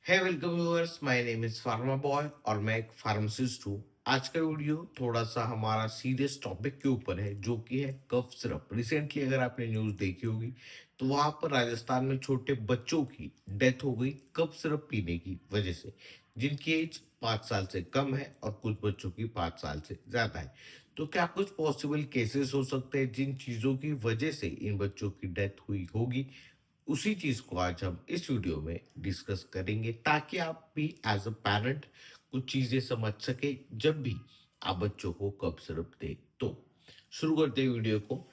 है welcome viewers, my name is pharma boy और मैं एक फार्मासिस्ट हूँ। आज का वीडियो थोड़ा सा हमारा सीरियस टॉपिक के ऊपर है, जो कि है कफ सिरप। रिसेंटली अगर आपने न्यूज़ देखी होगी तो वहां पर राजस्थान में छोटे बच्चों की डेथ हो गई कफ सिरप पीने की वजह से, जिनकी एज 5 साल से कम है और कुछ बच्चों की 5 साल से ज्यादा है। तो क्या कुछ पॉसिबल केसेस हो सकते हैं जिन चीजों की वजह से इन बच्चों की डेथ हुई होगी? उसी चीज को आज हम इस वीडियो में डिस्कस करेंगे, ताकि आप भी एज अ पेरेंट कुछ चीजें समझ सके जब भी आप बच्चों को कफ सिरप दे। तो शुरू करते हैं वीडियो को।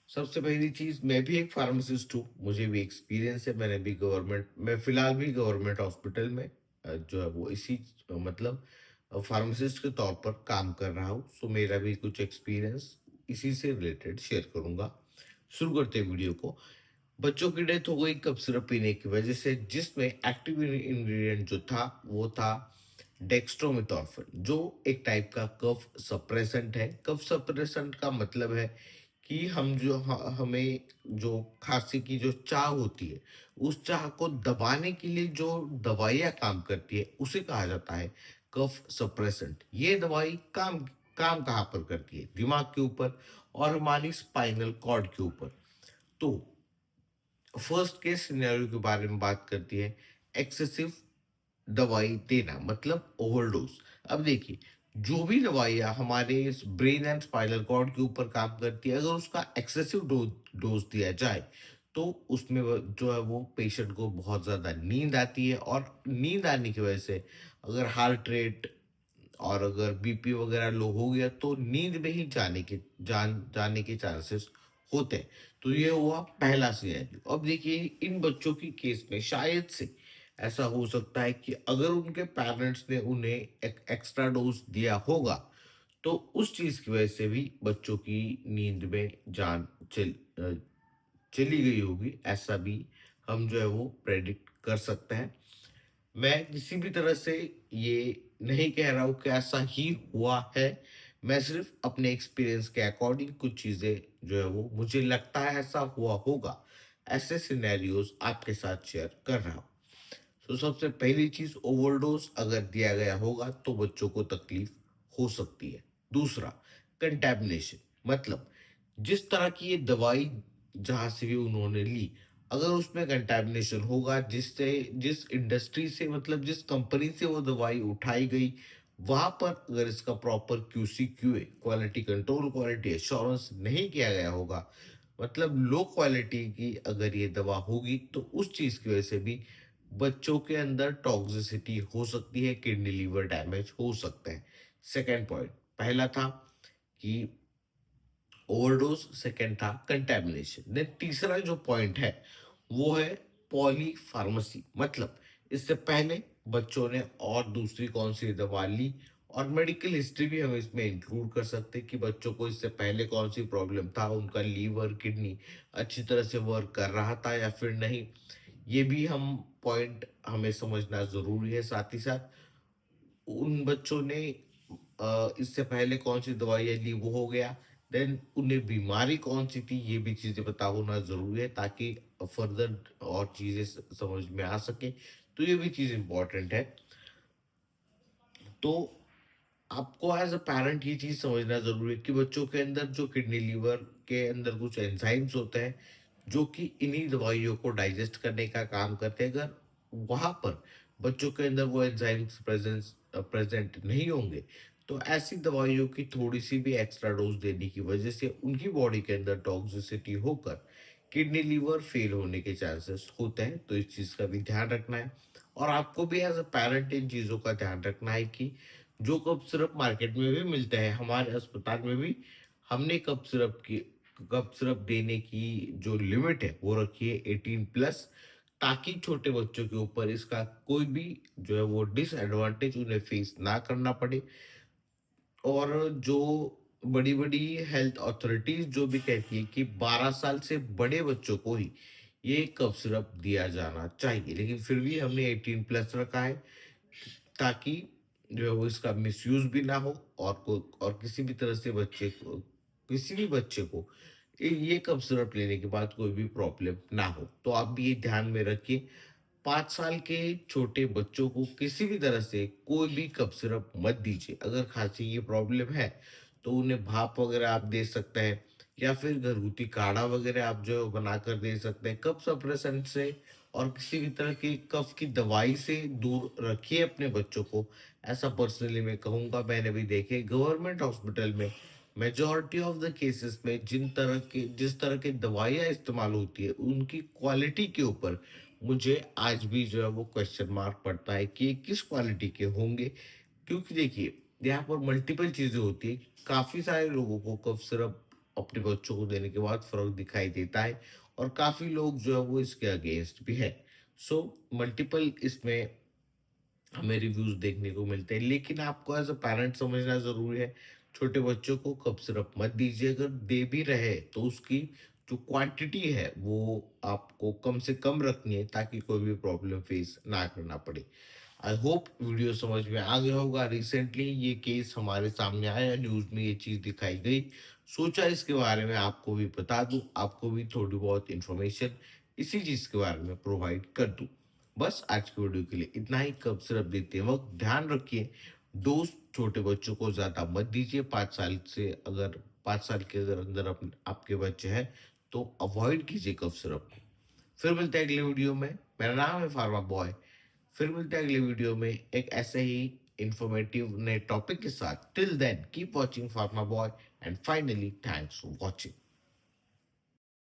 सबसे पहली चीज, मैं भी एक फार्मासिस्ट हूँ, मुझे भी एक्सपीरियंस है। मैं फिलहाल भी गवर्नमेंट हॉस्पिटल में जो है वो इसी मतलब फार्मासिस्ट के तौर पर काम कर रहा हूँ। सो मेरा भी कुछ एक्सपीरियंस इसी से रिलेटेड शेयर करूंगा। शुरू करते हैं वीडियो को। बच्चों की डेथ हो गई कफ सिरप पीने की वजह से, जिसमें एक्टिव इंग्रेडिएंट जो था वो था डेक्स्ट्रोमेथोर्फिन, जो एक टाइप का कफ सप्रेसेंट है। कफ सप्रेसेंट का मतलब है कि हमें जो खांसी की जो चाह होती है, उस चाह को दबाने के लिए जो दवाइयाँ काम करती है उसे कहा जाता है कफ सप्रेसेंट। ये दवाई काम काम कहाँ पर करती है? दिमाग के ऊपर और हमारी स्पाइनल कॉर्ड के ऊपर। तो फर्स्ट केस सिनेरियो के बारे में बात करती है, एक्सेसिव दवाई देना मतलब ओवरडोज। अब देखिए, जो भी दवाइयाँ हमारे इस ब्रेन एंड स्पाइनल कॉर्ड के ऊपर काम करती है, अगर उसका एक्सेसिव डोज दिया जाए तो उसमें जो है वो पेशेंट को बहुत ज़्यादा नींद आती है, और नींद आने की वजह से अगर हार्ट रेट और अगर बीपी वगैरह लो हो गया तो नींद में ही जाने के चांसेस होते हैं। तो ये हुआ पहला सिनेरियो। अब देखिए, इन बच्चों की केस में शायद से ऐसा हो सकता है कि अगर उनके पेरेंट्स ने उन्हें एक एक्स्ट्रा डोज दिया होगा तो उस चीज की वजह से भी बच्चों की नींद में जान चली गई होगी। ऐसा भी हम जो है वो प्रेडिक्ट कर सकते हैं। मैं किसी भी तरह से ये नहीं कह रहा हूँ कि ऐसा ही हुआ है। मैं सिर्फ अपने एक्सपीरियंस के अकॉर्डिंग कुछ चीजें जो है वो मुझे लगता है ऐसा हुआ होगा, ऐसे सिनेरियोज आपके साथ शेयर कर रहा हूँ। तो सबसे पहली चीज, ओवरडोज अगर दिया गया होगा तो बच्चों को तकलीफ हो सकती है। दूसरा, कंटैमिनेशन, मतलब जिस तरह की ये दवाई जहां से भी उन्होंने ली, अगर उसमें कंटैमिनेशन होगा, जिस इंडस्ट्री से मतलब जिस कंपनी से वो दवाई उठाई गई, वहां पर अगर इसका proper QC QA quality control quality assurance नहीं किया गया होगा, मतलब लो क्वालिटी की अगर ये दवा होगी, तो उस चीज की वजह से भी बच्चों के अंदर टॉक्सिसिटी हो सकती है, किडनी लीवर डैमेज हो सकते हैं। सेकेंड पॉइंट, पहला था कि ओवरडोज, सेकेंड था कंटेमिनेशन। देन तीसरा जो पॉइंट है वो है पॉली फार्मेसी, मतलब इससे पहले बच्चों ने और दूसरी कौन सी दवा ली, और मेडिकल हिस्ट्री भी हम इसमें इंक्लूड कर सकते हैं कि बच्चों को इससे पहले कौन सी प्रॉब्लम था, उनका लीवर किडनी अच्छी तरह से वर्क कर रहा था या फिर नहीं। ये भी हम पॉइंट हमें समझना जरूरी है। साथ ही साथ उन बच्चों ने इससे पहले कौन सी दवाइयाँ ली वो हो गया। देन उन्हें बीमारी कौन सी थी ये भी चीजें पता होना जरूरी है, ताकि फर्दर और चीजें समझ में आ सके। तो ये भी चीज इंपॉर्टेंट है। तो आपको एज अ पेरेंट ये चीज समझना जरूरी है कि बच्चों के अंदर जो किडनी लीवर के अंदर कुछ एंजाइम्स होते हैं जो कि इन्हीं दवाइयों को डाइजेस्ट करने का काम करते हैं। अगर वहां पर बच्चों के अंदर वो एंजाइम्स प्रेजेंट नहीं होंगे तो ऐसी दवाइयों की थोड़ी सी भी एक्स्ट्रा डोज देने की वजह से उनकी बॉडी के अंदर टॉक्सिसिटी होकर किडनी लीवर फेल होने के चांसेस होते हैं। तो इस चीज का भी ध्यान रखना है, और आपको भी एज अ पेरेंट इन चीजों का ध्यान रखना है कि जो कप सिरप मार्केट में भी मिलते हैं, हमारे अस्पताल में भी हमने कप सिरप देने की जो लिमिट है वो रखी है 18+, ताकि छोटे बच्चों के ऊपर इसका कोई भी जो है वो डिसएडवांटेज उन्हें फेस ना करना पड़े। और जो बड़ी बड़ी हेल्थ अथॉरिटीज जो भी कहती है कि 12 साल से बड़े बच्चों को ही ये कफ सिरप दिया जाना चाहिए, लेकिन फिर भी हमने 18+ रखा है, ताकि जो है वो इसका मिसयूज भी ना हो, और किसी भी बच्चे को ये कफ सिरप लेने के बाद कोई भी प्रॉब्लम ना हो। तो आप भी ये ध्यान में रखिए। 5 साल के छोटे बच्चों को किसी भी तरह से कोई भी कफ सिरप मत दीजिए। अगर खाँसी की प्रॉब्लम है, तो उन्हें भाप वगैरह आप दे सकते हैं या फिर घरगुती काढ़ा वगैरह आप जो बनाकर दे सकते हैं। कफ सप्रेसेंट से और किसी भी तरह की कफ की दवाई से दूर रखिए अपने बच्चों को। ऐसा पर्सनली मैं कहूँगा, मैंने भी देखे गवर्नमेंट हॉस्पिटल में मेजॉरिटी ऑफ द केसेस में जिस तरह की दवाइयाँ इस्तेमाल होती है, उनकी क्वालिटी के ऊपर मुझे आज भी जो है वो क्वेश्चन मार्क पड़ता है कि ये किस क्वालिटी के होंगे। क्योंकि देखिए, यहाँ पर मल्टीपल चीज़ें होती है। काफ़ी सारे लोगों को कफ सिरप अपने बच्चों को देने के बाद फ़र्क दिखाई देता है और काफ़ी लोग जो है वो इसके अगेंस्ट भी है। सो मल्टीपल इसमें हमें रिव्यूज़ देखने को मिलते हैं, लेकिन आपको एज़ अ पैरेंट समझना ज़रूरी है, छोटे बच्चों को कफ सिरप मत दीजिए। अगर दे भी रहे, तो उसकी जो क्वांटिटी है, वो आपको कम से कम रखनी है ताकि कोई भी प्रॉब्लम फेस ना करना पड़े। आई होप वीडियो समझ में आ गया होगा। रिसेंटली ये केस हमारे सामने आया, न्यूज़ में ये चीज़ दिखाई गई। सोचा इसके बारे में आपको भी बता दूँ, आपको भी थोड़ी बहुत इन्फॉर्मेशन इसी चीज़ के बारे में प्रोवाइड कर दूँ। बस आज की वीडियो के लिए इतना ही। कफ सिरप देते वक़्त ध्यान रखिए, डोज़ छोटे बच्चों को ज़्यादा मत दीजिए। 5 साल से अगर 5 साल के अगर अंदर आपके बच्चे हैं, तो अवॉइड कीजिए कफ सिरप को। फिर मिलते हैं अगले वीडियो में। मेरा नाम है फार्मा बॉय। फिर मिलते हैं अगले वीडियो में एक ऐसे ही इन्फॉर्मेटिव नए टॉपिक के साथ। Till then keep watching Pharma Boy and finally thanks for watching.